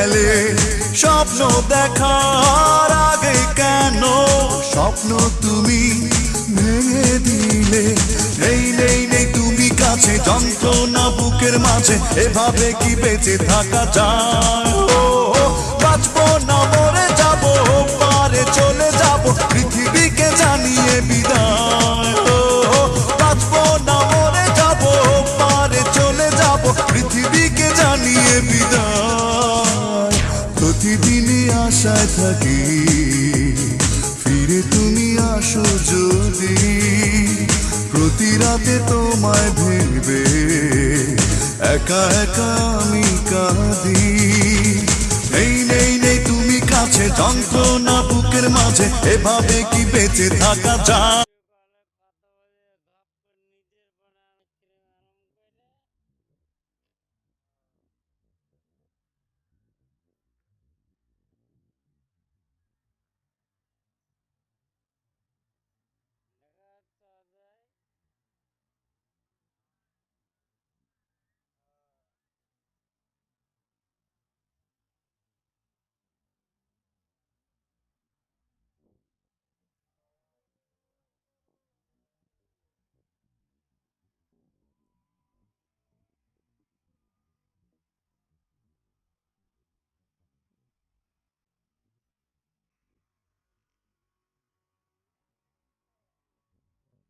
গেলে স্বপ্ন দেখার আগে কেন স্বপ্ন তুমি ভেঙে দিলে? নেই নেই নেই তুমি কাছে, যন্ত্রণা বুকের মাঝে, এভাবে কি বেঁচে থাকা যায়? বাঁচবো না মরে যাবো, পারে চলে যাবো, পৃথিবীকে জানিয়ে বিদায়। বাঁচবো না মরে যাবো, পারে চলে যাবো, পৃথিবীকে জানিয়ে বিদায়। প্রতিদিনই আশায় থাকি ফিরে তুমি আসো যদি, প্রতি রাতে তোমায় ভেবে একা একা আমি কাঁদি। নেই নেই নেই তুমি কাছে, যন্ত্রণা বুকের মাঝে, এভাবে কি বেঁচে থাকা যায়?